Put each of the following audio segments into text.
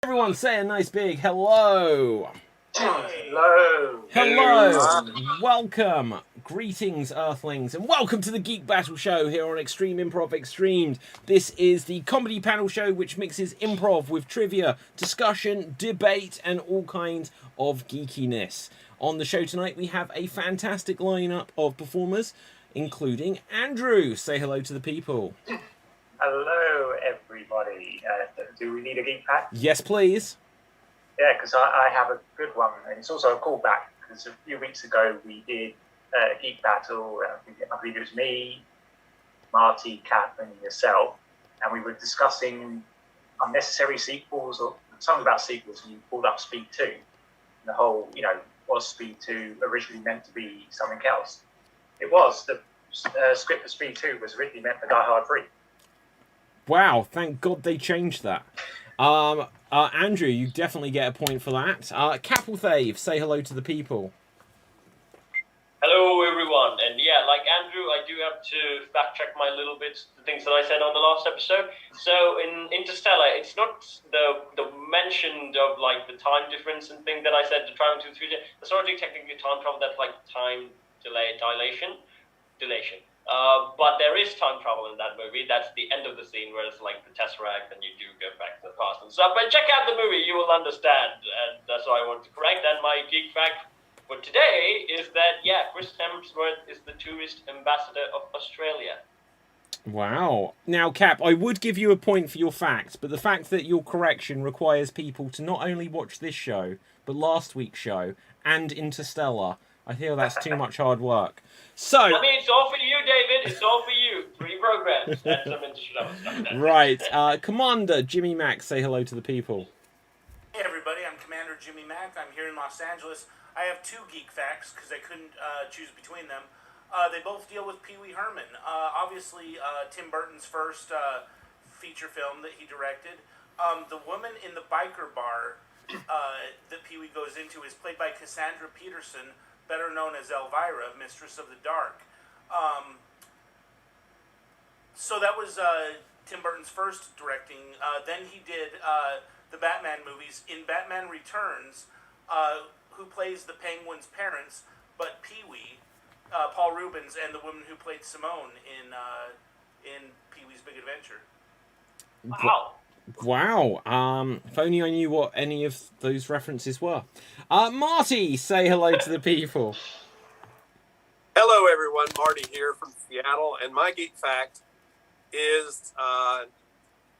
Everyone say a nice big hello. Hello. Hello. Welcome. Greetings, Earthlings, and welcome to the Geek Battle Show here on Extreme Improv Xstreamed. This is the comedy panel show which mixes improv with trivia, discussion, debate, and all kinds of geekiness. On the show tonight, we have a fantastic lineup of performers, including Andrew. Say hello to the people. Hello, everybody. Do we need a geek pack? Yes, please. Yeah, because I have a good one, and it's also a callback, because a few weeks ago we did a geek battle. I believe it was me, Marty, Cap, and yourself, and we were discussing unnecessary sequels, or something about sequels, and you pulled up Speed 2. And the whole, was Speed 2 originally meant to be something else? It was. The script for Speed 2 was originally meant for Die Hard 3. Wow, thank God they changed that. Andrew, you definitely get a point for that. Capelthave, say hello to the people. Hello, everyone. And yeah, like Andrew, I do have to fact check my little bits, the things that I said on the last episode. So in Interstellar, it's not the mentioned of like the time difference and thing that I said, the travel to the future. That's not really technically time travel, that's like time dilation. But there is time travel in that movie. That's the end of the scene where it's like the Tesseract and you do go back to the past and stuff. But check out the movie, you will understand. And that's what I want to correct. And my geek fact for today is that, Chris Hemsworth is the tourist ambassador of Australia. Wow. Now, Cap, I would give you a point for your fact, but the fact that your correction requires people to not only watch this show, but last week's show and Interstellar, I feel that's too much hard work. So, I mean, it's all for you, David. It's all for you. 3 programs and some Interstellar stuff. Right. Commander Jimmy Mack, say hello to the people. Hey, everybody. I'm Commander Jimmy Mack. I'm here in Los Angeles. I have 2 geek facts because I couldn't choose between them. They both deal with Pee Wee Herman. Obviously, Tim Burton's first feature film that he directed. The woman in the biker bar that Pee Wee goes into is played by Cassandra Peterson, better known as Elvira, Mistress of the Dark. So that was Tim Burton's first directing. Then he did the Batman movies. In Batman Returns, who plays the Penguin's parents, but Pee-wee, Paul Rubens, and the woman who played Simone in Pee-wee's Big Adventure. Wow. If only I knew what any of those references were. Marty, say hello to the people. Hello, everyone. Marty here from Seattle, and my geek fact is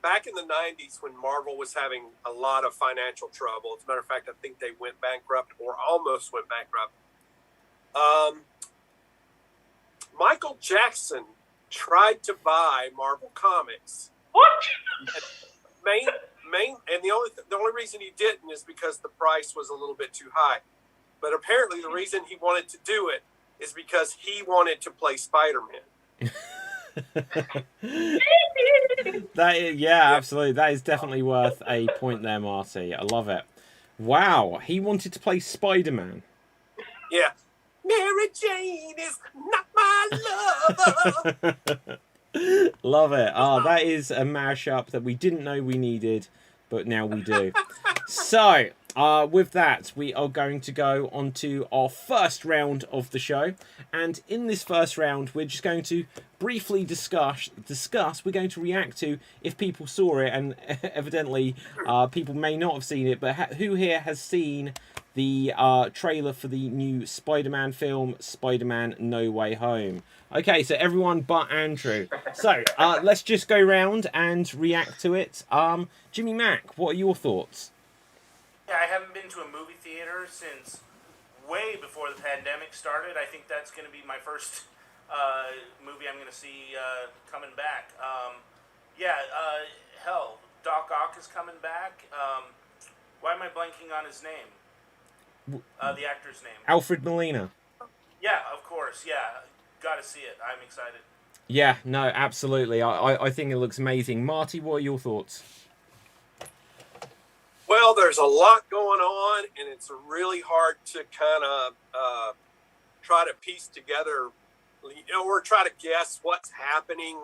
back in the 90s when Marvel was having a lot of financial trouble. As a matter of fact, I think they went bankrupt or almost went bankrupt. Michael Jackson tried to buy Marvel Comics. What? And the only reason he didn't is because the price was a little bit too high. But apparently the reason he wanted to do it is because he wanted to play Spider-Man. Absolutely. That is definitely worth a point there, Marty. I love it. Wow, he wanted to play Spider-Man. Yeah. Mary Jane is not my lover. Love it. That is a mashup that we didn't know we needed, but now we do. So, with that, we are going to go on to our first round of the show. And in this first round, we're just going to briefly discuss. We're going to react to if people saw it, and evidently people may not have seen it, but who here has seen the trailer for the new Spider-Man film, Spider-Man No Way Home? Okay, so everyone but Andrew. So, let's just go round and react to it. Jimmy Mack, what are your thoughts? Yeah, I haven't been to a movie theater since way before the pandemic started. I think that's going to be my first movie I'm going to see coming back. Hell, Doc Ock is coming back. Why am I blanking on his name? The actor's name. Alfred Molina. Yeah, of course. Yeah, got to see it. I'm excited. Yeah, no, absolutely. I think it looks amazing. Marty, what are your thoughts? Well, there's a lot going on, and it's really hard to kind of try to piece together, or try to guess what's happening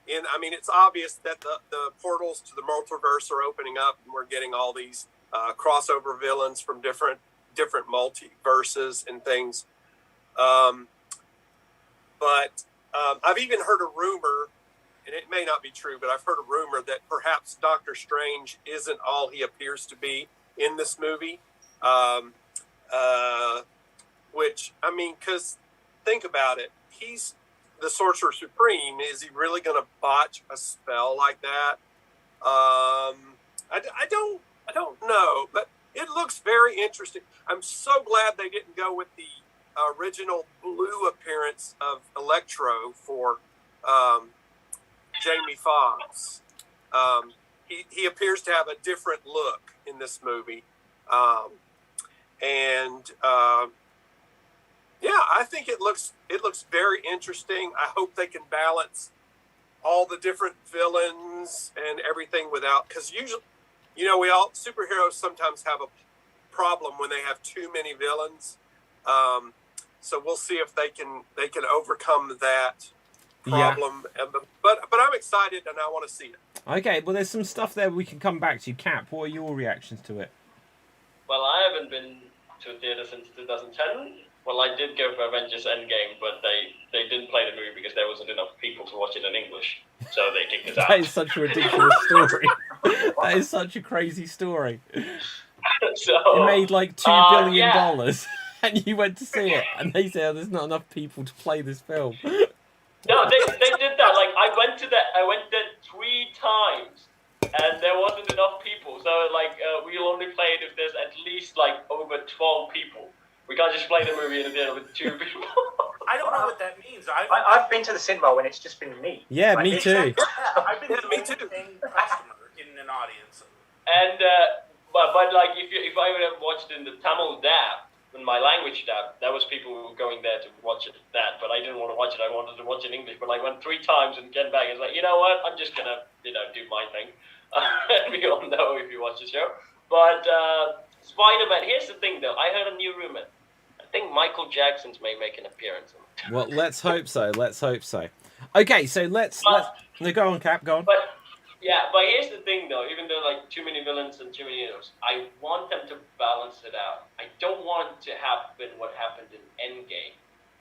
I mean, it's obvious that the portals to the multiverse are opening up, and we're getting all these crossover villains from different multiverses and things. But I've even heard a rumor, and it may not be true, but I've heard a rumor that perhaps Doctor Strange isn't all he appears to be in this movie. Which, I mean, because think about it. He's the Sorcerer Supreme. Is he really going to botch a spell like that? I don't know, but it looks very interesting. I'm so glad they didn't go with the original blue appearance of Electro for Jamie Foxx. He appears to have a different look in this movie. Yeah, I think it looks very interesting. I hope they can balance all the different villains and everything without, because usually, superheroes sometimes have a problem when they have too many villains. So we'll see if they can overcome that problem. Yeah. But I'm excited and I want to see it. Okay, well, there's some stuff there we can come back to. Cap, what are your reactions to it? Well, I haven't been to a theater since 2010. Well, I did go for Avengers Endgame, but they didn't play the movie because there wasn't enough people to watch it in English, so they kicked us out. That is such a ridiculous story. That is such a crazy story. So, it made like $2 billion, and you went to see it, and they said, "Oh, there's not enough people to play this film." No, they did that. Like I went there 3 times, and there wasn't enough people. So we'll only play it if there's at least over 12 people. We can't just play the movie in a theater with 2 people. I don't know what that means. I've been to the cinema when it's just been me. Yeah, me too. I've been the only customer in an audience. And but if I would have watched in the Tamil dub, in my language dub, there was people who were going there to watch it but I didn't want to watch it. I wanted to watch it in English, but I went 3 times and came back and was like, you know what? I'm just gonna do my thing. And we all know if you watch the show. But Spider-Man. Here's the thing, though. I heard a new rumor. I think Michael Jackson's may make an appearance. Well, let's hope so. Okay, so let's go on, Cap. Go on. But here's the thing, though. Even though too many villains and too many heroes, I want them to balance it out. I don't want to happen what happened in Endgame,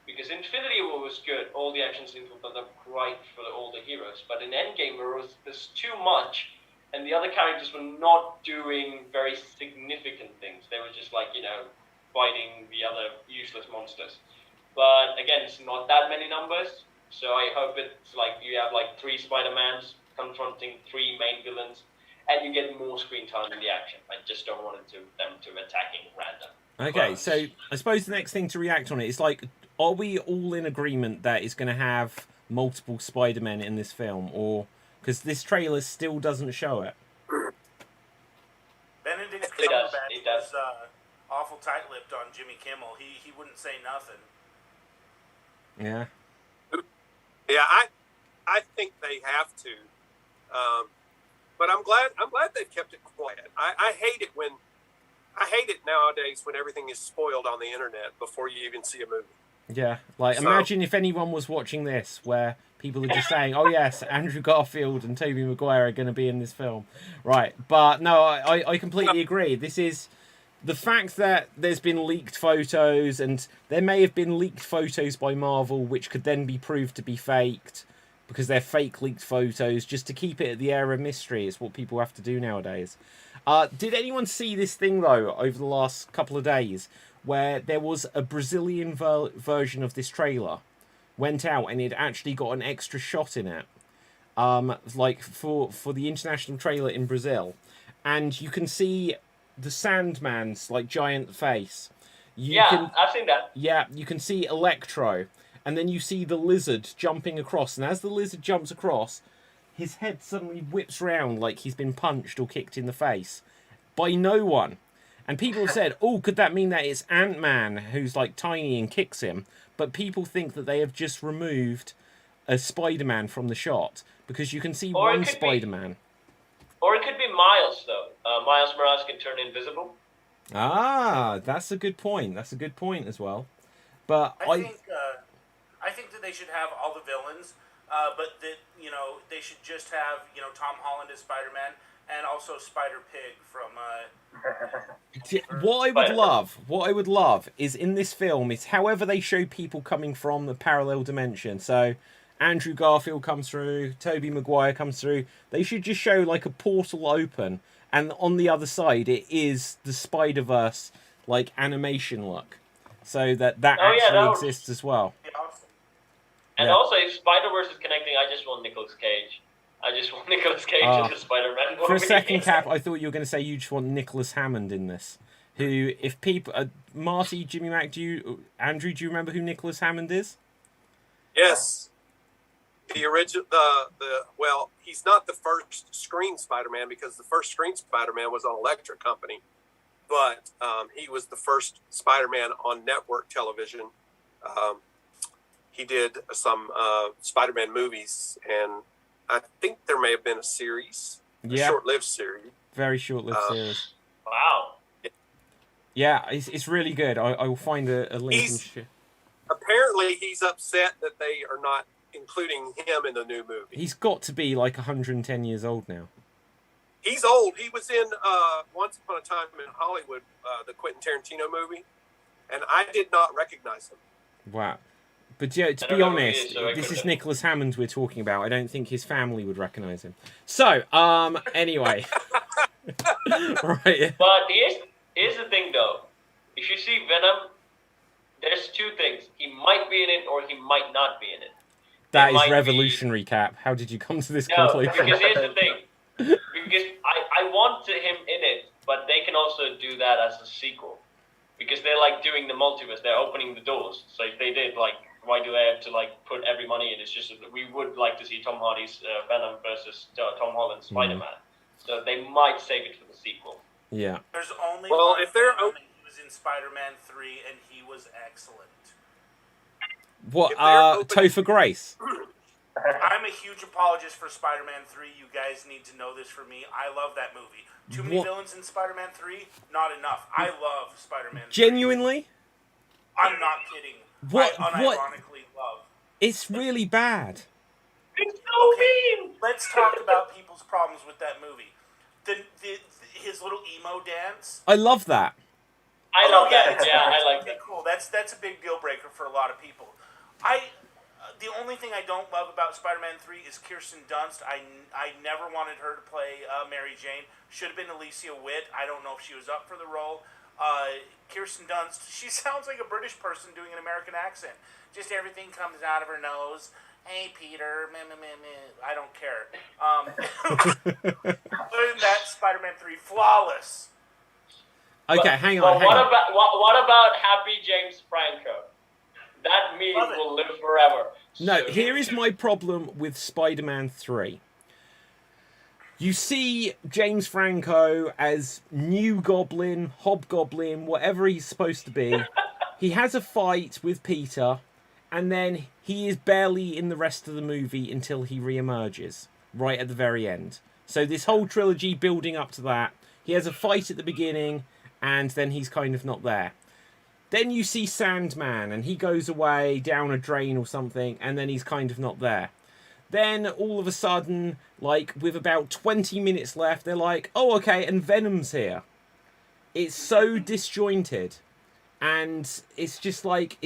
because Infinity War was good. All the action scenes were great for all the heroes, but in Endgame there's too much. And the other characters were not doing very significant things. They were just fighting the other useless monsters. But again, it's not that many numbers. So I hope it's you have 3 Spider-Mans confronting 3 main villains, and you get more screen time in the action. I just don't want them to attacking random. Okay, so I suppose the next thing to react on it is are we all in agreement that it's going to have multiple Spider-Men in this film, or... Because this trailer still doesn't show it. Benedict Cumberbatch was awful tight-lipped on Jimmy Kimmel. He wouldn't say nothing. Yeah. Yeah, I think they have to. But I'm glad they've kept it quiet. I hate it nowadays when everything is spoiled on the internet before you even see a movie. Yeah, imagine if anyone was watching this where people are just saying, "Oh yes, Andrew Garfield and Tobey Maguire are going to be in this film," right? But no, I completely agree. This is the fact that there's been leaked photos, and there may have been leaked photos by Marvel, which could then be proved to be faked because they're fake leaked photos, just to keep it at the air of mystery. It's what people have to do nowadays. Did anyone see this thing though over the last couple of days, where there was a Brazilian version of this trailer went out and it actually got an extra shot in it, for the international trailer in Brazil, and you can see the Sandman's giant face. I've seen that. Yeah, you can see Electro, and then you see the lizard jumping across, and as the lizard jumps across, his head suddenly whips round like he's been punched or kicked in the face by no one. And people have said, "Oh, could that mean that it's Ant-Man who's tiny and kicks him?" But people think that they have just removed a Spider-Man from the shot, because you can see one Spider-Man. Or it could be Miles, though. Miles Morales can turn invisible. Ah, that's a good point. That's a good point as well. But I think that they should have all the villains but that they should just have Tom Holland as Spider-Man and also Spider-Pig from. What I would love is in this film is however they show people coming from the parallel dimension. So Andrew Garfield comes through, Tobey Maguire comes through. They should just show like a portal open, and on the other side it is the Spider-Verse like animation look, so that actually exists as well. Awesome. And also, if Spider-Verse is connecting, I just want Nicolas Cage. I just want Nicolas Cage in the Spider-Man movie. For a second, Cap, I thought you were going to say you just want Nicholas Hammond in this. Who, if people, Marty, Jimmy Mac, Andrew, do you remember who Nicholas Hammond is? Yes. The original, well, he's not the first screen Spider-Man because the first screen Spider-Man was on Electric Company, but he was the first Spider-Man on network television. He did some Spider-Man movies, and I think there may have been a series, a short-lived series. Very short-lived series. Wow. Yeah, it's really good. I will find a link. Apparently, he's upset that they are not including him in the new movie. He's got to be like 110 years old now. He's old. He was in Once Upon a Time in Hollywood, the Quentin Tarantino movie, and I did not recognize him. Wow. But yeah, to be honest, this is Nicholas Hammond we're talking about. I don't think his family would recognise him. So, anyway. Right. But here's the thing, though. If you see Venom, there's two things. He might be in it or he might not be in it. That is revolutionary, Cap. How did you come to this conclusion? Because here's the thing. Because I want him in it, but they can also do that as a sequel. Because they're like doing the multiverse. They're opening the doors. So if they did, like, why do they have to like put every money in? It's just that we would like to see Tom Hardy's Venom versus Tom Holland's Spider-Man. So they might save it for the sequel. Yeah. There's only one if they're he was in Spider-Man 3 and he was excellent. What? Topher Grace. I'm a huge apologist for Spider-Man 3. You guys need to know this for me. I love that movie. Too many villains in Spider-Man 3? Not enough. I love Spider-Man 3. Genuinely? I'm not kidding. What? I unironically love. It's really bad. It's so mean! Let's talk about people's problems with that movie. His little emo dance. I love that. I love that. Yeah, I like that. Cool. That's a big deal breaker for a lot of people. The only thing I don't love about Spider-Man 3 is Kirsten Dunst. I never wanted her to play Mary Jane. Should have been Alicia Witt. I don't know if she was up for the role. Kirsten Dunst, she sounds like a British person doing an American accent. Just everything comes out of her nose. Hey, Peter. Meh, meh, meh, meh. I don't care. Other than that, Spider-Man 3, flawless. Okay, hang on. What about Happy James Franco? That meme will live forever. No, here is my problem with Spider-Man 3. You see James Franco as New Goblin, Hobgoblin, whatever he's supposed to be. He has a fight with Peter, and then he is barely in the rest of the movie until he re-emerges, right at the very end. So this whole trilogy building up to that, he has a fight at the beginning, and then he's kind of not there. Then you see Sandman, and he goes away down a drain or something, and then he's kind of not there. Then, all of a sudden, like, with about 20 minutes left, they're like, oh, okay, and Venom's here. It's so disjointed. And it's just like,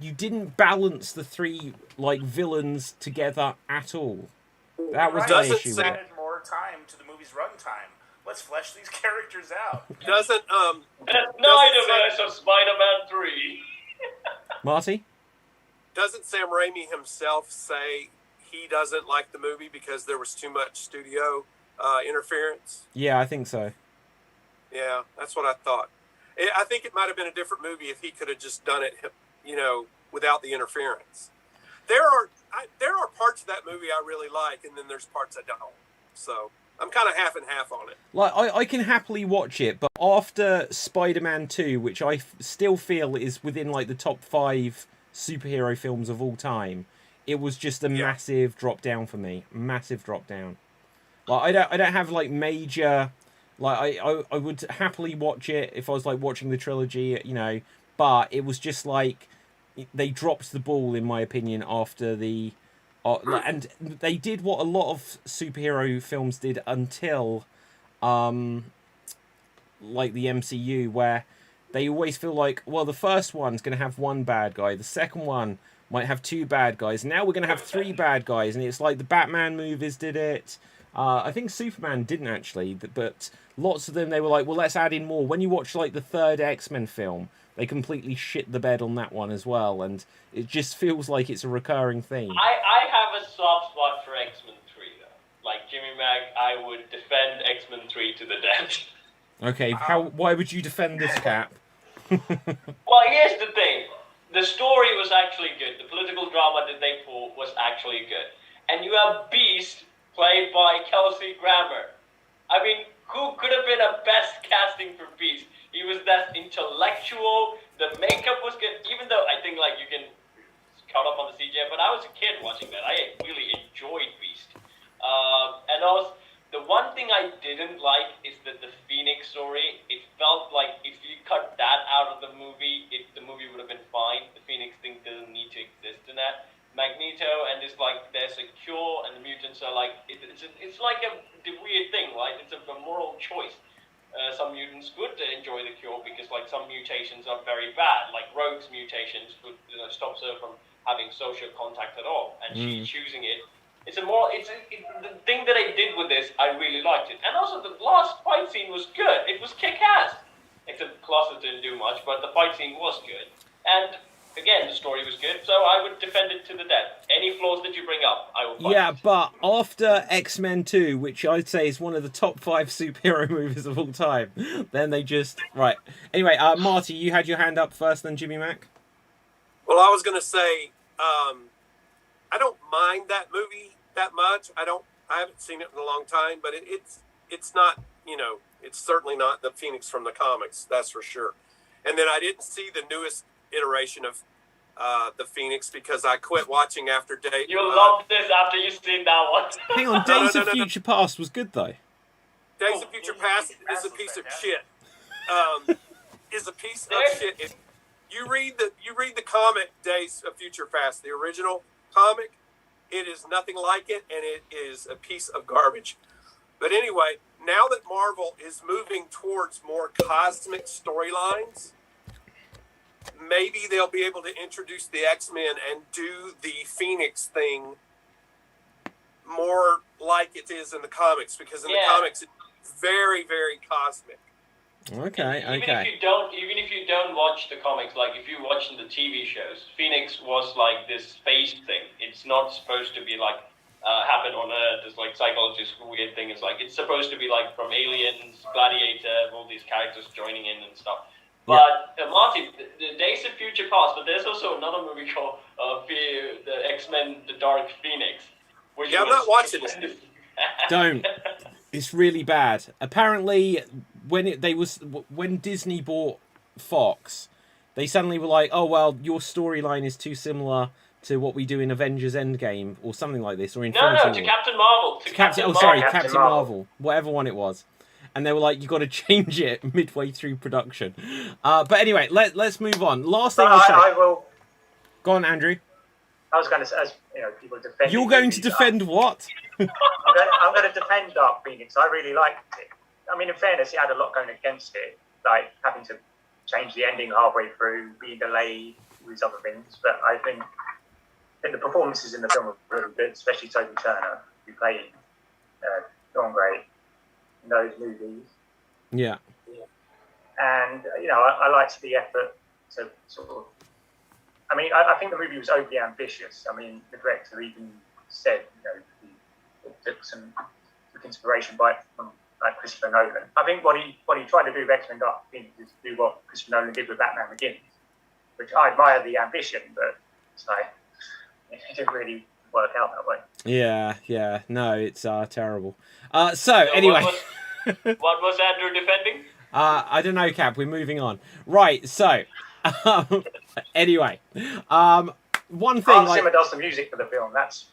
you didn't balance the three, like, villains together at all. That was my issue with it. Added more time to the movie's runtime. Let's flesh these characters out. Doesn't Snyderverse of Spider-Man 3. Marty? Doesn't Sam Raimi himself say he doesn't like the movie because there was too much studio interference? Yeah, I think so. Yeah, that's what I thought. I think it might have been a different movie if he could have just done it, without the interference. There are parts of that movie I really like, and then there's parts I don't. So I'm kind of half and half on it. Like, I can happily watch it, but after Spider-Man 2, which I still feel is within, like, the top 5 superhero films of all time, it was just a massive drop down for me. Massive drop down. Like, I don't have, like, major... Like, I would happily watch it if I was, like, watching the trilogy, but it was just, like, they dropped the ball, in my opinion, after and they did what a lot of superhero films did until, like the MCU, where they always feel like, well, the first one's going to have one bad guy, the second one might have two bad guys, now we're going to have three bad guys, and it's like the Batman movies did it. I think Superman didn't actually, but lots of them, they were like, well, let's add in more. When you watch like the third X-Men film, they completely shit the bed on that one as well, and it just feels like it's a recurring theme. I have a soft spot for X-Men 3, though. Like Jimmy Mac, I would defend X-Men 3 to the death. Okay, why would you defend this, Cap? Well, here's the thing. The story was actually good. The political drama that they pulled was actually good. And you have Beast, played by Kelsey Grammer. I mean, who could have been a best casting for Beast? He was that intellectual. The makeup was good, even though I think like you can count up on the CGI. But I was a kid watching that. I really enjoyed Beast. And also, the one thing I didn't like is that the Phoenix story. It felt like if you cut that out of the movie, the movie would have been fine. The Phoenix thing doesn't need to exist in that. Magneto and it's like there's a cure and the mutants are like it's like the weird thing, right? It's a moral choice. Some mutants would enjoy the cure because like some mutations are very bad, like Rogue's mutations would stops her from having social contact at all, and she's choosing it. The thing that I did with this, I really liked it, and also the last fight scene was good. It was kick-ass, except Colossus didn't do much, but the fight scene was good, and again, the story was good, so I would defend it to the death. Any flaws that you bring up, I will fight. Yeah, but after X-Men 2, which I'd say is one of the top 5 superhero movies of all time, then they just... Right. Anyway, Marty, you had your hand up first, then Jimmy Mac? Well, I was going to say, I don't mind that movie that much. I haven't seen it in a long time, but it's not, it's certainly not the Phoenix from the comics, that's for sure. And then I didn't see the newest iteration of the Phoenix because I quit watching after Day. You loved this after you seen that one. Hang on, Days of Future Past was good though. Days of Future Past is a piece of shit. Is a piece of shit. If you read the comic Days of Future Past, the original comic, it is nothing like it, and it is a piece of garbage. But anyway, now that Marvel is moving towards more cosmic storylines, maybe they'll be able to introduce the X-Men and do the Phoenix thing more like it is in the comics, because in the comics it's very, very cosmic. Okay. Even if you don't watch the comics, like if you watch the TV shows, Phoenix was like this phase thing. It's not supposed to be like happen on Earth. It's like psychologist weird thing. It's like it's supposed to be like from Aliens, Gladiator, all these characters joining in and stuff. But Marty, the Days of Future Past, but there's also another movie called the X-Men: The Dark Phoenix. I'm not watching it. Don't. It's really bad. Apparently, when Disney bought Fox, they suddenly were like, "Oh well, your storyline is too similar to what we do in Avengers Endgame or something like this, or Infinity War." To Captain Marvel. Captain Marvel, whatever one it was. And they were like, "You got to change it midway through production." But anyway, let's move on. Last thing I'll say. I will. Go on, Andrew. I was going to say, as people defend. You're going to defend what? I'm going to defend Dark Phoenix. I really liked it. I mean, in fairness, it had a lot going against it, like having to change the ending halfway through, being delayed, all these other things. But I think the performances in the film were really good, especially Toby Turner, who played Dawn Grey in those movies. Yeah. And, I liked the effort to sort of... I mean, I think the movie was overly ambitious. I mean, the director even said, he took inspiration from Christopher Nolan. I think what he tried to do with X-Men Dark Phoenix is do what Christopher Nolan did with Batman Begins, which I admire the ambition, but it's like, it didn't really work out that way. Yeah. No, it's terrible. So anyway. What was Andrew defending? I don't know, Cap. We're moving on. Right, so... anyway, one thing... Hans Zimmer does the music for the film. That's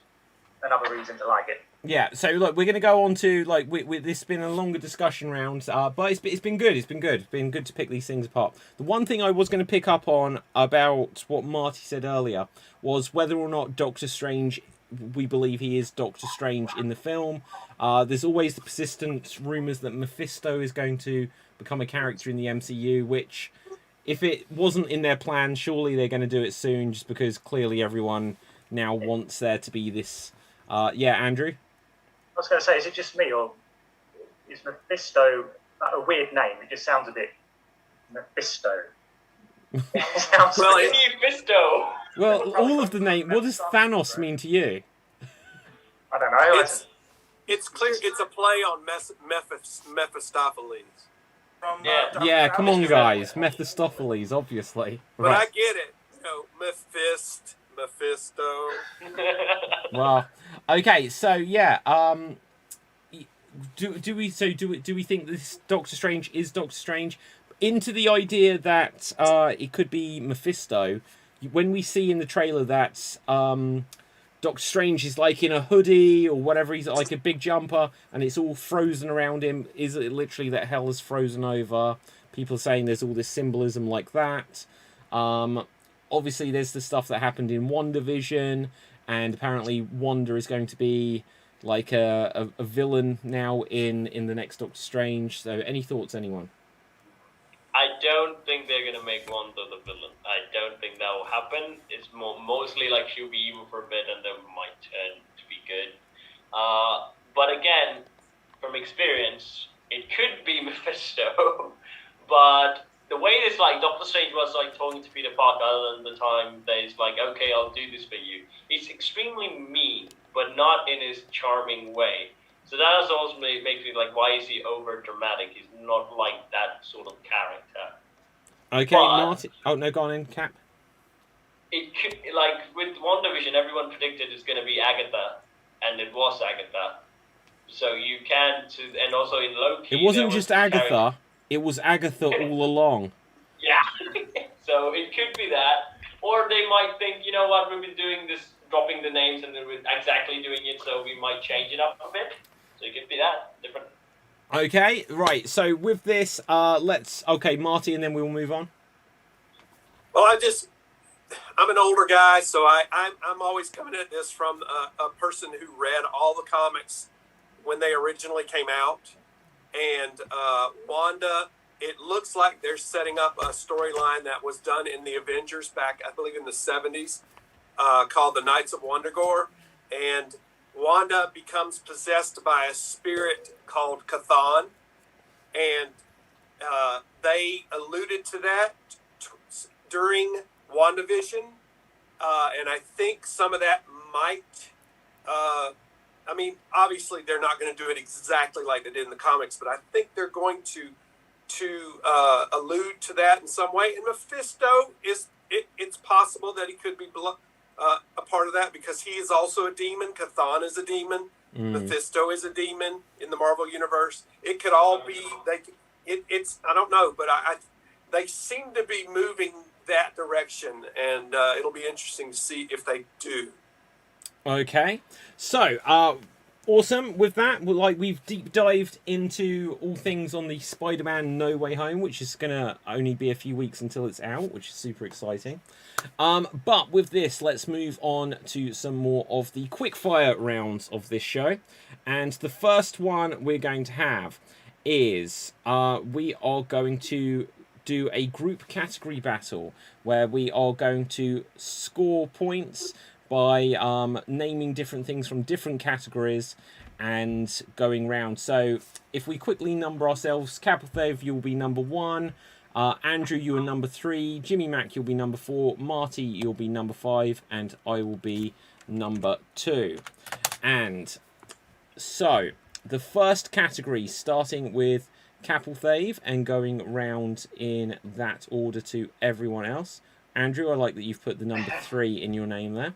another reason to like it. Yeah, so look, we're going to go on to, like, this has been a longer discussion round, but it's been good. It's been good to pick these things apart. The one thing I was going to pick up on about what Marty said earlier was whether or not Doctor Strange we believe he is Doctor Strange in the film. There's always the persistent rumours that Mephisto is going to become a character in the MCU, which, if it wasn't in their plan, surely they're going to do it soon, just because clearly everyone now wants there to be this... yeah, Andrew? I was going to say, is it just me, or is Mephisto a weird name? It just sounds a bit Mephisto. It sounds Well, Mephisto. Well, all of the name... What does Thanos mean to you? I don't know. It's clear it's a play on Mephistopheles. From, Yeah, come on, House. guys. Mephistopheles, obviously. But I get it. You know, Mephisto. Well, okay, so yeah, do we think this Doctor Strange is Doctor Strange? Into the idea that it could be Mephisto, when we see in the trailer that Doctor Strange is like in a hoodie or whatever, he's like a big jumper and it's all frozen around him, is it literally that hell is frozen over? People are saying there's all this symbolism like that. Obviously there's the stuff that happened in WandaVision, and apparently Wanda is going to be like a villain now in the next Doctor Strange. So any thoughts, anyone? I don't think they're gonna make Wanda the villain. I don't think that will happen. It's mostly like she'll be evil for a bit and then might turn to be good. But again, from experience, it could be Mephisto. But the way this like Doctor Strange was like talking to Peter Parker and the time that he's like, okay, I'll do this for you. He's extremely mean, but not in his charming way. So that also makes me like, why is he over dramatic? He's not like that sort of character. Okay, But Martin. Oh no, go on in, Cap. it could, like with WandaVision, everyone predicted it's going to be Agatha, and it was Agatha. So you can and also in Loki. It wasn't just Agatha. It was Agatha all along. Yeah. So it could be that, or they might think, you know what, we've been doing this, dropping the names, and then we're exactly doing it, so we might change it up a bit. So it could be that different. Okay, right. So with this, okay, Marty, and then we'll move on. Well, I'm an older guy, so I'm always coming at this from a person who read all the comics when they originally came out. And Wanda, it looks like they're setting up a storyline that was done in the Avengers back, I believe, in the 70s, called the Knights of Wundagore. And Wanda becomes possessed by a spirit called Chthon. And they alluded to that during WandaVision. And I think some of that might... I mean, obviously, they're not going to do it exactly like they did in the comics, but I think they're going to allude to that in some way. And Mephisto it's possible that he could be a part of that because he is also a demon. Chthon is a demon. Mephisto is a demon in the Marvel universe. It could all be. It's I don't know, but they seem to be moving that direction, and it'll be interesting to see if they do. Okay, so awesome. With that, we've deep dived into all things on the Spider-Man No Way Home, which is gonna only be a few weeks until it's out, which is super exciting. But with this, let's move on to some more of the quickfire rounds of this show, and the first one we're going to have is we are going to do a group category battle where we are going to score points by naming different things from different categories and going round. So if we quickly number ourselves, Capelthave, you'll be number 1. Andrew, you are number 3. Jimmy Mac, you'll be number 4. Marty, you'll be number 5. And I will be number 2. And so the first category, starting with Capelthave and going round in that order to everyone else. Andrew, I like that you've put the number 3 in your name there.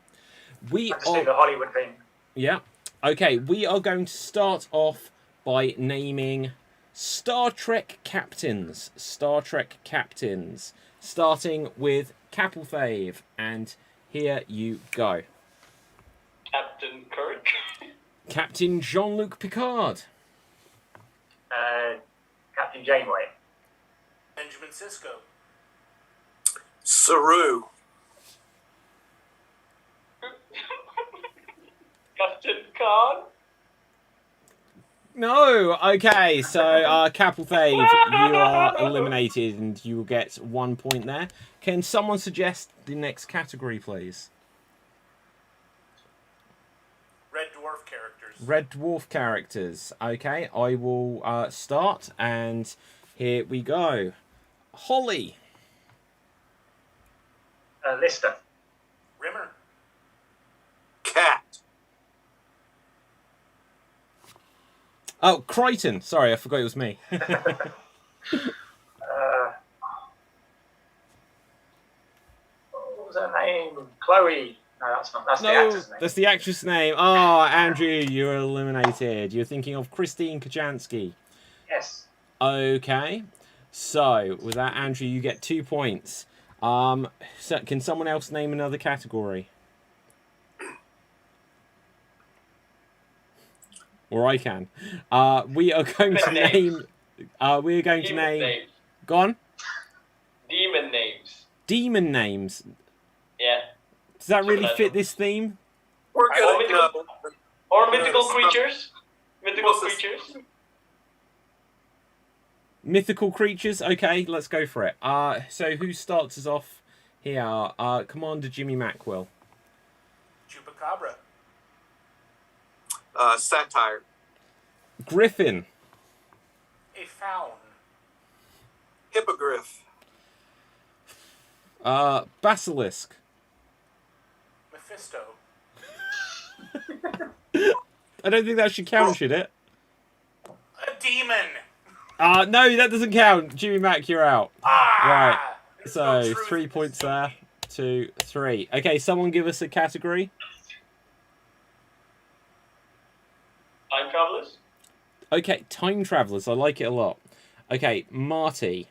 I just do the Hollywood thing. Yeah. Okay, we are going to start off by naming Star Trek captains. Star Trek captains. Starting with Capelthave. And here you go. Captain Kirk. Captain Jean-Luc Picard. Captain Janeway. Benjamin Sisko. Saru. on. No. Okay. So, Capelthave, you are eliminated, and you will get 1 point there. Can someone suggest the next category, please? Red Dwarf characters. Red Dwarf characters. Okay, I will start, and here we go. Holly. Lister. Rimmer. Cat. Oh, Crichton. Sorry, I forgot it was me. What was her name? Chloe. No, that's not. That's the No, actor's name. that's the actress name. Oh, Andrew, you're eliminated. You're thinking of Christine Kachansky. Yes. Okay. So, with that, Andrew, you get 2 points. So can someone else name another category? Or I can. We are going to name. We are going to Demon name. names. Go on. Demon names. Demon names. Yeah. Does that really fit this theme? We're Or gonna mythical, go. or mythical creatures. Mythical creatures. Mythical creatures. Okay, let's go for it. So who starts us off here? Commander Jimmy Mackwell. Chupacabra. Satire. Griffin. A faun. Hippogriff. Basilisk. Mephisto. I don't think that should count, should it? A demon. No, that doesn't count. Jimmy Mac, you're out. Right. There's So, no truth 3 in this points movie. there. 2, 3. Okay, someone give us a category. Time travelers. Okay, time travelers. I like it a lot. Okay, Marty.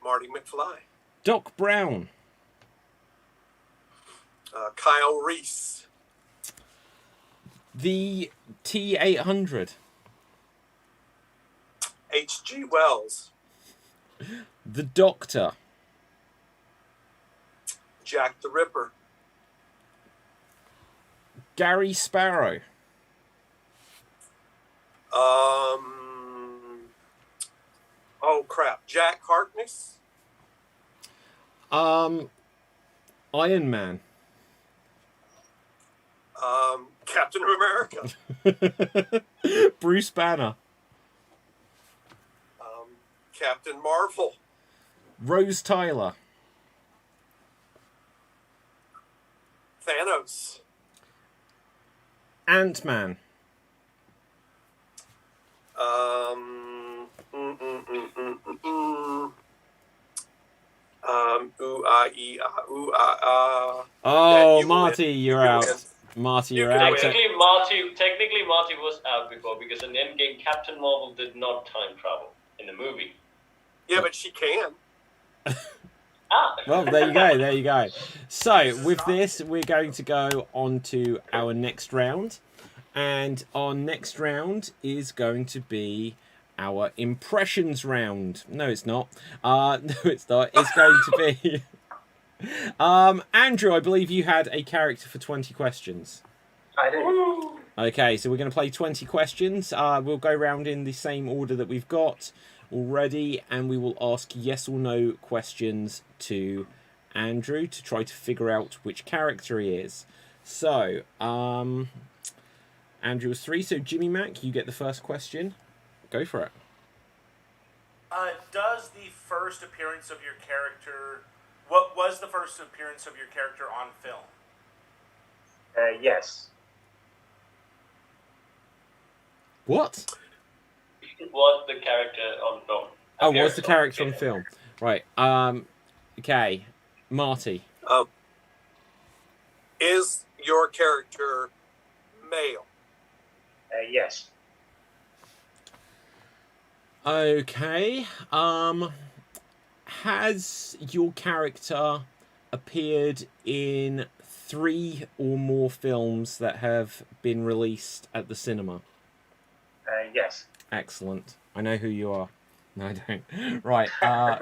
Marty McFly. Doc Brown. Kyle Reese. The T-800. H.G. Wells. The Doctor. Jack the Ripper. Gary Sparrow. Oh crap. Jack Harkness. Iron Man. Captain America. Bruce Banner. Captain Marvel. Rose Tyler. Thanos. Ant-Man. Ooh, ah, ee, ah, ooh, ah, ah. Oh, You Marty, win. you're You out. win. Marty, You you're can out. win. Technically, Marty was out before because in Endgame, Captain Marvel did not time travel in the movie. Yeah, but she can. Ah. Well, there you go, there you go. So, with this, we're going to go on to our next round. And our next round is going to be our impressions round. No, it's not. No, it's not. It's going to be... Andrew, I believe you had a character for 20 questions. I do. Okay, so we're going to play 20 questions. We'll go round in the same order that we've got already, and we will ask yes or no questions to Andrew to try to figure out which character he is. So, Andrew was 3, so Jimmy Mac, you get the first question. Go for it. Does the first appearance of your character... What was the first appearance of your character on film? Yes. What? Was the character on film? Oh, was the character on film? Right. Okay. Marty. Is your character male? Yes. Okay. Has your character appeared in 3 or more films that have been released at the cinema? Yes. Excellent. I know who you are. No, I don't. Right. Has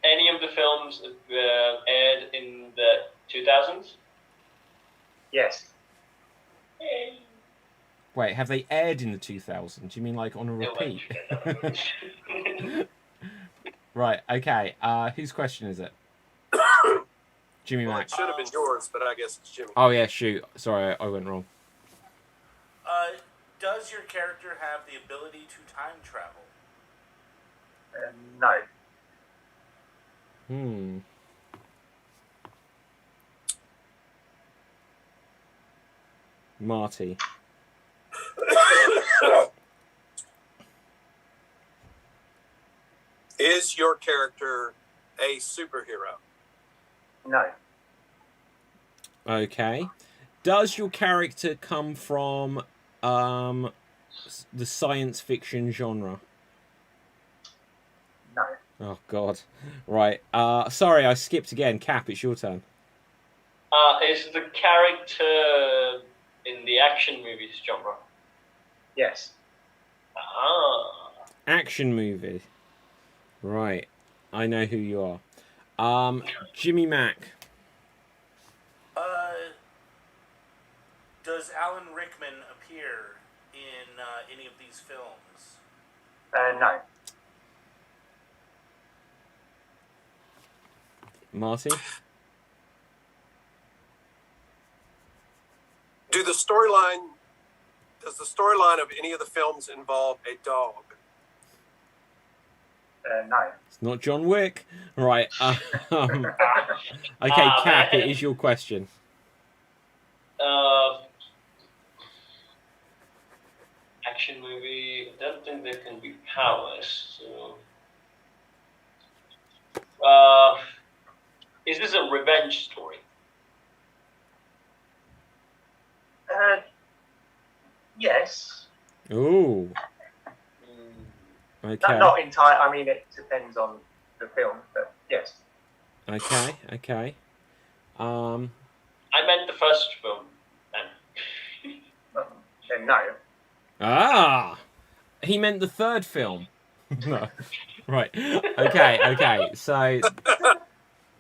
any of the films aired in the 2000s? Yes. Wait, have they aired in the 2000s? Do you mean like on a repeat? Right, okay. Whose question is it? Jimmy Well, Mac. it should have been yours, but I guess it's Jimmy. Oh, yeah, shoot. Sorry, I went wrong. Does your character have the ability to time travel? No. Marty. Is your character a superhero? No. Okay. Does your character come from the science fiction genre? No. Oh, God. Right. Sorry, I skipped again. Cap, it's your turn. Is the character in the action movies genre? Yes. Action movie. Right. I know who you are. Jimmy Mac. Does Alan Rickman appear in any of these films? No. Marty? Does the storyline of any of the films involve a dog? No. It's not John Wick. Right. Okay, Cap, it is your question. Action movie. I don't think there can be powers. So, is this a revenge story? Yes. Ooh. Okay. Not entirely. I mean, it depends on the film, but yes. Okay. I meant the first film. Then no. Ah! He meant the third film. No. Right. Okay. So,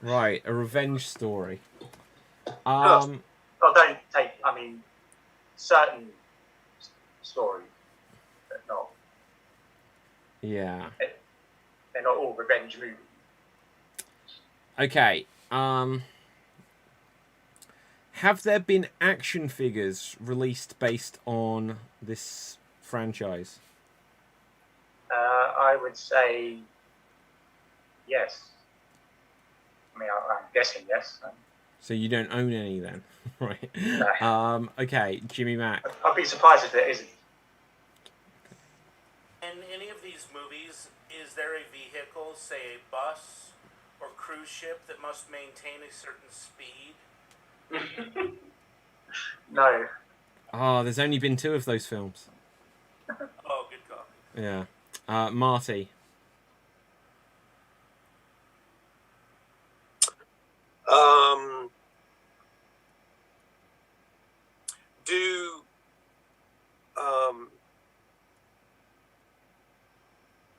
right, a revenge story. Well, don't take. I mean, certain stories, but not. Yeah. They're not all revenge movies. Okay. Have there been action figures released based on this franchise? I would say yes. I mean, I'm guessing yes. So you don't own any then, right? No. Okay, Jimmy Mac. I'd be surprised if there isn't. In any of these movies, is there a vehicle, say a bus or cruise ship, that must maintain a certain speed? No. Oh, there's only been 2 of those films. Oh, good call. Yeah. Marty.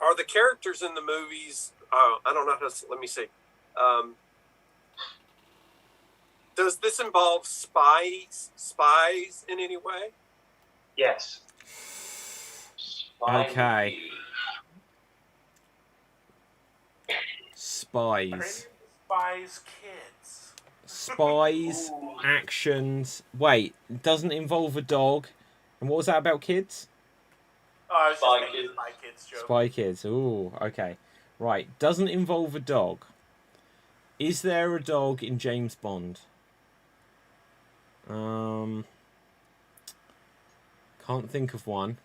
Are the characters in the movies? I don't know how to. Let me see. Does this involve spies in any way? Yes. Okay. Spies. Spies kids. Spies, actions. Wait, doesn't involve a dog. And what was that about kids? Oh, I was Spy just making Kids. a Spy Kids joke. Spy Kids. Ooh, okay. Right, doesn't involve a dog. Is there a dog in James Bond? Can't think of one.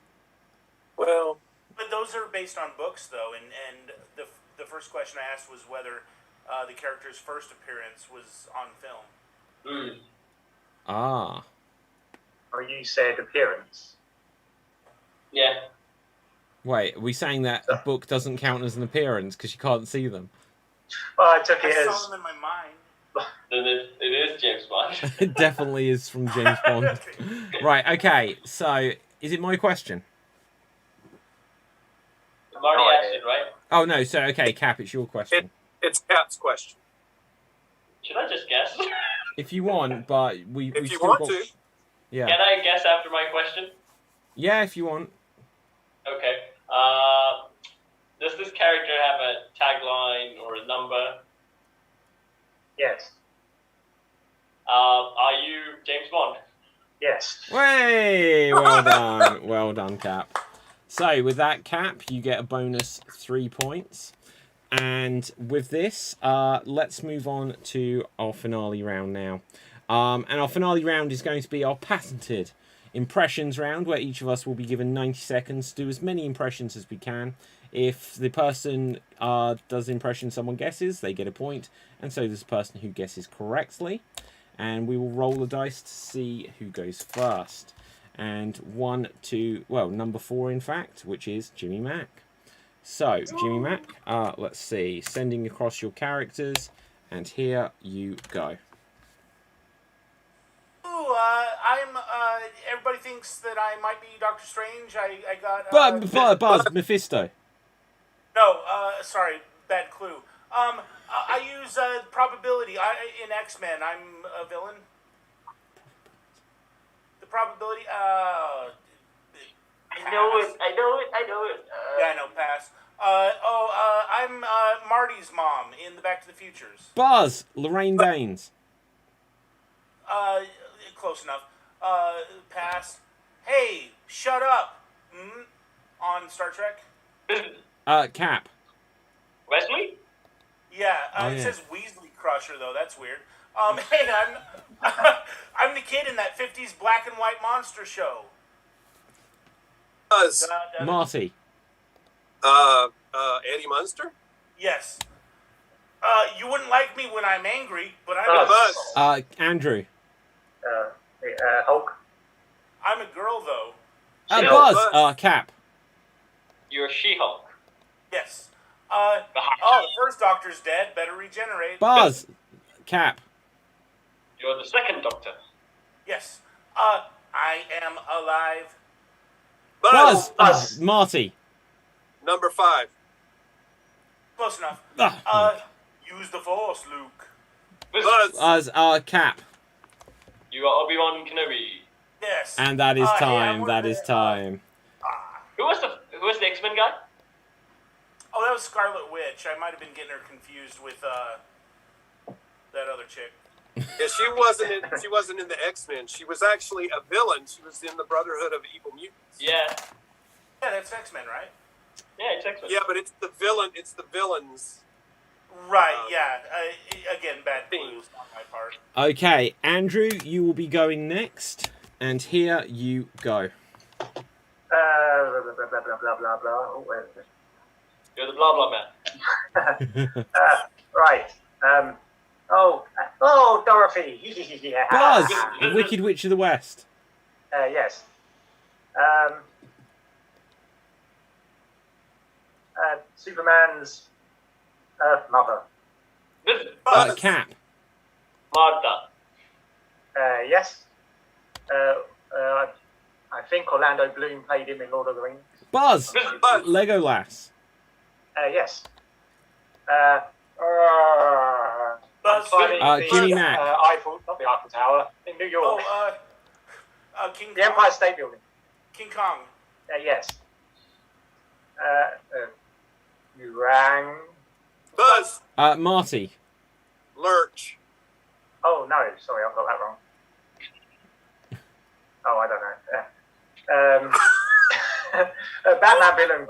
Well, But those are based on books, though, and the first question I asked was whether the character's first appearance was on film. Ah. Or you said appearance. Yeah. Wait, are we saying that a book doesn't count as an appearance because you can't see them? Well, I took it I as. saw them in my mind. Then it is James Bond. It definitely is from James Bond. Right, okay, so is it my question? I'm already asked it, right? Oh, no, so, okay, Cap, it's your question. it's Cap's question. Should I just guess? if you want, but we If you still want got... to. Yeah. Can I guess after my question? Yeah, if you want. Okay. Does this character have a tagline or a number? Yes. Are you James Bond? Yes. Way! Well done. Well done, Cap. So, with that, Cap, you get a bonus 3 points. And with this, let's move on to our finale round now. And our finale round is going to be our patented impressions round, where each of us will be given 90 seconds to do as many impressions as we can. If the person does impression someone guesses, they get a point, and so does the person who guesses correctly. And we will roll the dice to see who goes first. And 1, 2, well, number 4 in fact, which is Jimmy Mac. So, Jimmy Mac, let's see, sending across your characters, and here you go. Ooh, everybody thinks that I might be Doctor Strange. I got. Buzz, Mephisto. No, sorry, bad clue. I use probability. In X-Men, I'm a villain. The probability. I know it. Yeah, I know. Pass. I'm Marty's mom in the Back to the Futures. Buzz, Lorraine Baines. Close enough. Pass. Hey, shut up. On Star Trek. Cap. Wesley? Yeah, Oh, it yeah. says Weasley Crusher though. That's weird. Hey, I'm the kid in that '50s black and white monster show. Buzz. Marty. Eddie Munster. Yes. You wouldn't like me when I'm angry, but I'm Buzz. Andrew. Hulk. I'm a girl though. Buzz. Cap. You're She-Hulk. Yes. The first Doctor's dead. Better regenerate. Buzz. Cap. You're the second Doctor. Yes. I am alive. Buzz. Marty. Number 5. Close enough. Use the Force, Luke. Buzz. Cap. You are Obi-Wan Kenobi. Yes. And that is hey, time. That is time. Who was the X-Men guy? Oh, that was Scarlet Witch. I might have been getting her confused with that other chick. Yeah, she wasn't in the X-Men. She was actually a villain. She was in the Brotherhood of Evil Mutants. Yeah. Yeah, that's X-Men, right? Yeah, it's X-Men. Yeah, but it's the villain. It's the villains. Right. Yeah. Again, bad Theme. clues on my part. Okay, Andrew, you will be going next. And here you go. Blah, blah, blah, blah, blah, blah, blah. Oh, where is it? You're the blah blah man. Right. Dorothy. Yeah. Buzz. The Wicked Witch of the West. Yes. Superman's Earth Mother. Buzz. Cap. Martha. Yes. I think Orlando Bloom played him in Lord of the Rings. Buzz. Buzz. Legolas. Yes. Buzz. Jimmy Mac. Not the Eiffel Tower, in New York. King The Kong. Empire State Building. King Kong. Yes. You rang. Buzz. Marty. Lurch. Oh no, sorry, I've got that wrong. Oh, I don't know. Batman villain.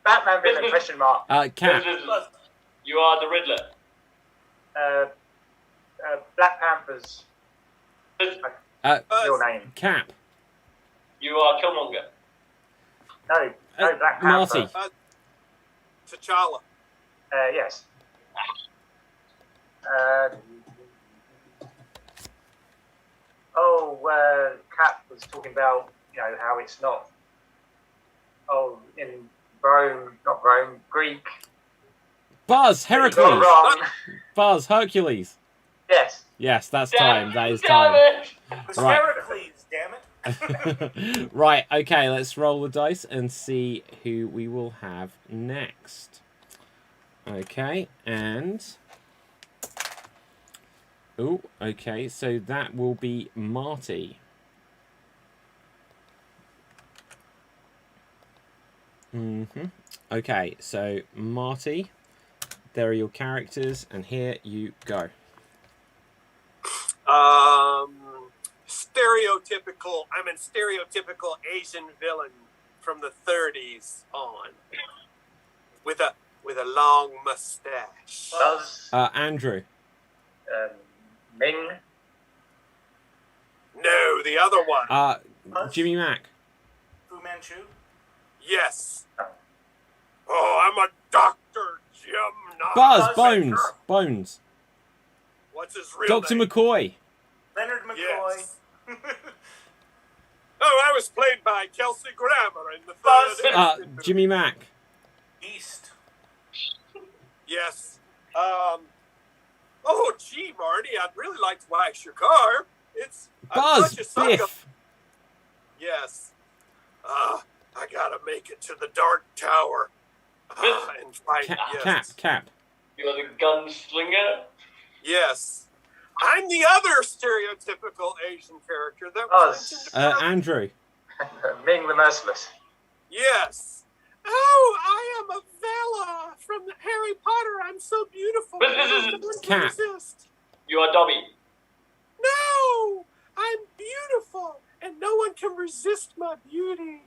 Batman villain? Question mark. Cap. You are the Riddler. Black Panthers. Your name? Cap. You are Killmonger. No, Black Panther. Marty. T'Challa. Yes. Kat was talking about, how it's not. Oh, in Rome, not Rome, Greek. Buzz. Got Heracles. wrong. Buzz. Hercules. Yes. Yes, that's time. That is Damn time. it! It's Right. Heracles, damn it. Right, okay, let's roll the dice and see who we will have next. Okay, and Oh, okay. So that will be Marty. Okay, so Marty, there are your characters, and here you go. Stereotypical Asian villain from the 30s on, with a long mustache. Buzz. Andrew. Ming. No, the other one. Jimmy Mac. Fu Manchu. Yes. Oh, I'm a Dr. Jim. Buzz. Bones. What's his real Dr. name? McCoy. Leonard McCoy. Yes. Oh, I was played by Kelsey Grammer in the Buzz. third. Jimmy Mac. East. Yes. Oh, gee, Marty, I'd really like to wax your car. I'm Buzz. such a sucker. Biff. Yes. I gotta make it to the Dark Tower. And fight. Yes. Cap. You are the gunslinger. Yes. I'm the other stereotypical Asian character that was mentioned. Andrew. Ming the Merciless. Yes. Oh, I am a Bella from Harry Potter. I'm so beautiful. Cat. You are Dobby. No, I'm beautiful, and no one can resist my beauty.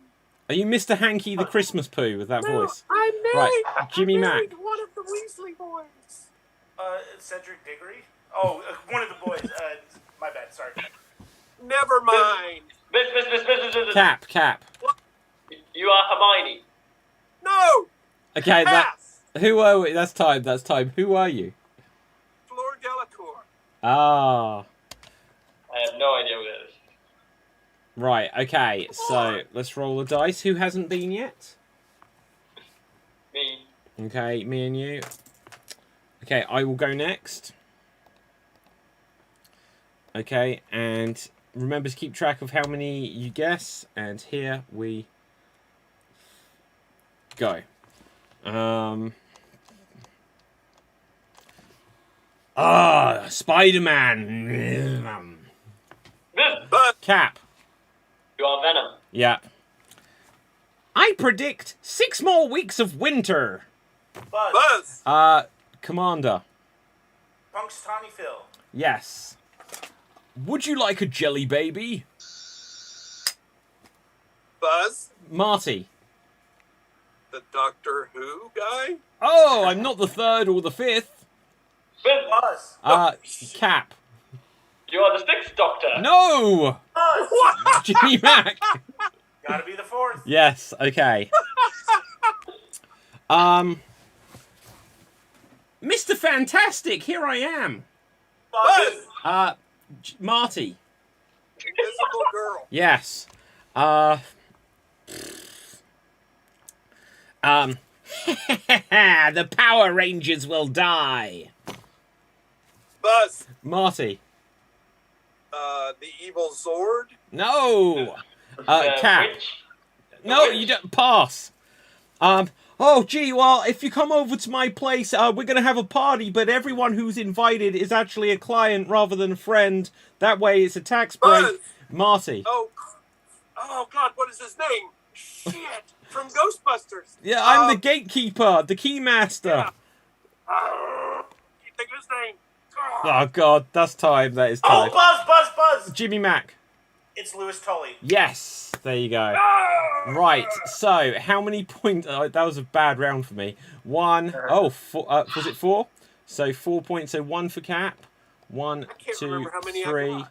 Are you Mr. Hanky the Christmas Pooh with that voice? I'm married. Right, Jimmy I'm Mac. married to one of the Weasley boys. Cedric Diggory. Oh, one of the boys. My bad. Sorry. Never mind. Miss. Cap. You are Hermione. No. Okay, Pass. who are we? That's time. Who are you? Fleur Delacour. Ah. I have no idea who that is. Right, okay, so let's roll the dice. Who hasn't been yet? Me. Okay, me and you. Okay, I will go next. Okay, and remember to keep track of how many you guess. And here we go. Spider-Man. But Cap. You are Venom. Yeah. I predict 6 more weeks of winter. Buzz. Buzz. Commander. Punxsutawney Phil. Yes. Would you like a jelly baby? Buzz. Marty. The Doctor Who guy. Oh, I'm not the 3rd or the 5th. Buzz. Cap. You are the 6th Doctor. No! Buzz. Jimmy Mac. Gotta be the 4th. Yes, okay. Mr. Fantastic, here I am. Buzz. Marty. Invisible Girl. Yes. The Power Rangers will die. Buzz. Marty. The Evil Zord. No. Cap. Witch. No, you don't. Pass. Oh, gee, well, if you come over to my place, we're going to have a party, but everyone who's invited is actually a client rather than a friend. That way it's a tax break. Buzz. Marty. Oh, God, what is his name? Shit. From Ghostbusters. Yeah, I'm the gatekeeper, the keymaster. Think of his name. Oh, God, that's time. That is Oh, time. Buzz. Jimmy Mac. It's Louis Tully. Yes, there you go. Right, so how many points? That was a bad round for me. Four, was it 4? So 4 points. So 1 for Cap. 1, can't 2, remember how many I 3.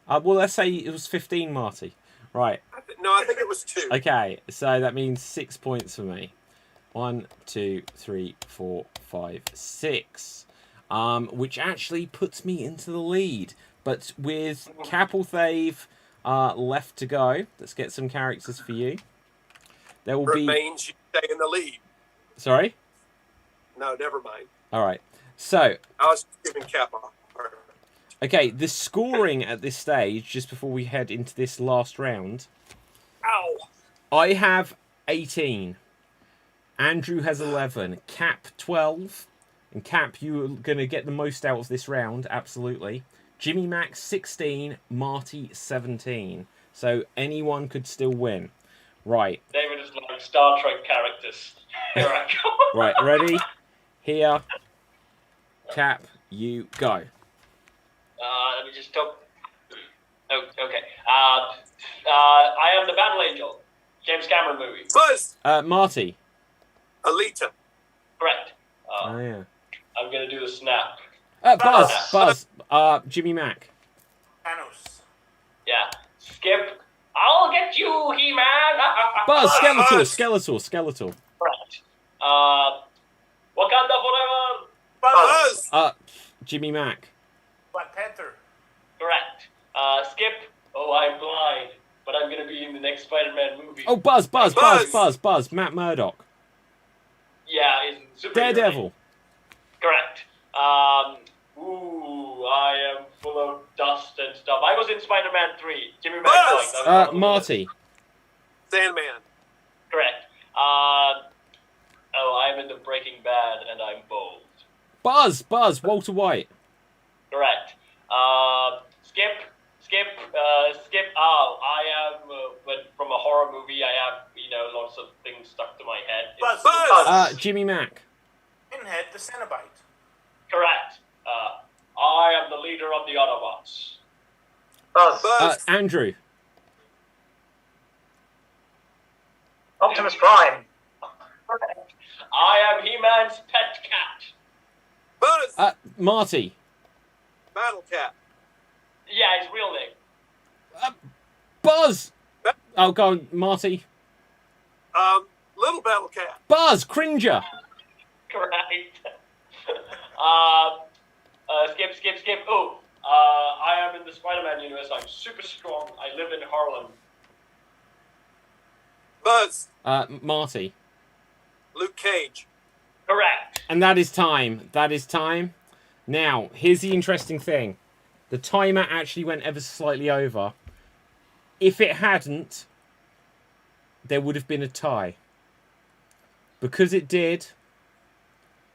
Well, let's say it was 15, Marty. Right. I think it was 2. Okay, so that means 6 points for me. 1, 2, 3, 4, 5, 6. Which actually puts me into the lead. But with Capelthave left to go, let's get some characters for you. There will Remains you stay in the lead. Sorry? No, never mind. All right. So, I was giving Cap off. okay, the scoring at this stage, just before we head into this last round, Ow. I have 18. Andrew has 11. Cap 12. And Cap, you're going to get the most out of this round, absolutely. Jimmy Mac 16, Marty 17. So anyone could still win. Right. David is like Star Trek characters. Here I go. Right, ready? Here. Cap, you go. Let me just talk. Oh, okay. I am the Battle Angel. James Cameron movie. Buzz. Marty. Alita. Correct. Oh, yeah. I'm going to do the snap. Buzz. Jimmy Mac. Thanos. Yeah. Skip. I'll get you, He-Man. Buzz, Buzz. Skeletor. Correct. Wakanda forever. Buzz. Jimmy Mac. Black Panther. Correct. Skip. Oh, I'm blind, but I'm going to be in the next Spider-Man movie. Oh, Buzz. Matt Murdock. Yeah, in Super Daredevil. Correct. I am full of dust and stuff. I was in Spider-Man 3. Jimmy Mac. Marty. Sandman. Correct. I'm in the Breaking Bad and I'm bold. Buzz. Walter White. Correct. Skip. I am, but from a horror movie, I have, lots of things stuck to my head. Buzz. Jimmy Mac. Pinhead the Cenobite. Correct. I am the leader of the Autobots. Buzz. Andrew. Optimus Prime. Correct. I am He-Man's pet cat. Buzz. Marty. Battle Cat. Yeah, his real name. Buzz. Oh, go on, Marty. Little Battle Cat. Buzz. Cringer. Correct. Skip. Oh, I am in the Spider-Man universe. I'm super strong. I live in Harlem. Buzz. Marty. Luke Cage. Correct. And that is time. Now, here's the interesting thing. The timer actually went ever so slightly over. If it hadn't, there would have been a tie. Because it did,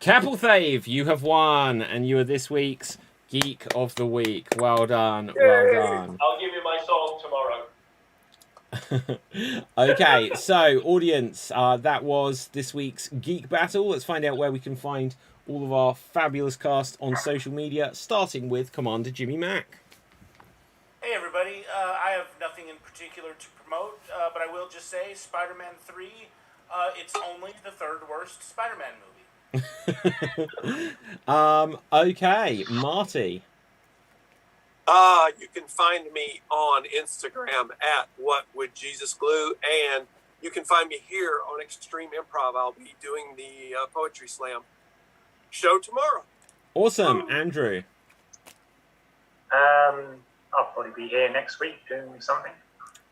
Capelthave, you have won, and you are this week's Geek of the Week. Well done, well done. I'll give you my song tomorrow. Okay, so audience, that was this week's Geek Battle. Let's find out where we can find all of our fabulous cast on social media, starting with Commander Jimmy Mac. Hey everybody, I have nothing in particular to promote, but I will just say Spider-Man 3, it's only the third worst Spider-Man movie. Okay, Marty. You can find me on Instagram at WhatWouldJesusGlue, and you can find me here on Xstreamed Improv. I'll be doing the Poetry Slam show tomorrow. Awesome, Andrew. I'll probably be here next week doing something.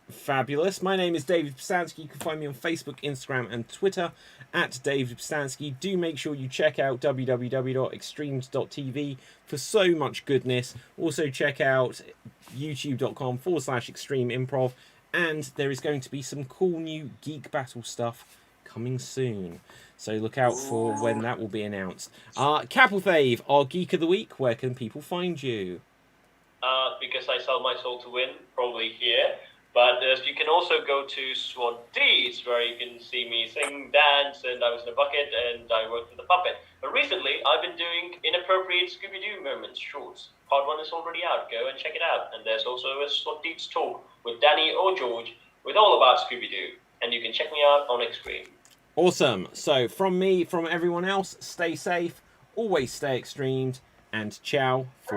Fabulous. My name is David Pstansky. You can find me on Facebook, Instagram, and Twitter at David Pstansky. Do make sure you check out www.xstreamed.tv for so much goodness. Also check out youtube.com/Xstreamed Improv. And there is going to be some cool new Geek Battle stuff coming soon. So look out for when that will be announced. Capelthave, our Geek of the Week, where can people find you? Because I sell my soul to win, probably here. But you can also go to SWAT D's, where you can see me sing, dance, and I was in a bucket, and I worked with a puppet. But recently, I've been doing inappropriate Scooby-Doo moments shorts. Part 1 is already out. Go and check it out. And there's also a SWAT D's talk with Danny or George with all about Scooby-Doo. And you can check me out on Xstreamed. Awesome. So from me, from everyone else, stay safe, always stay extremed, and ciao for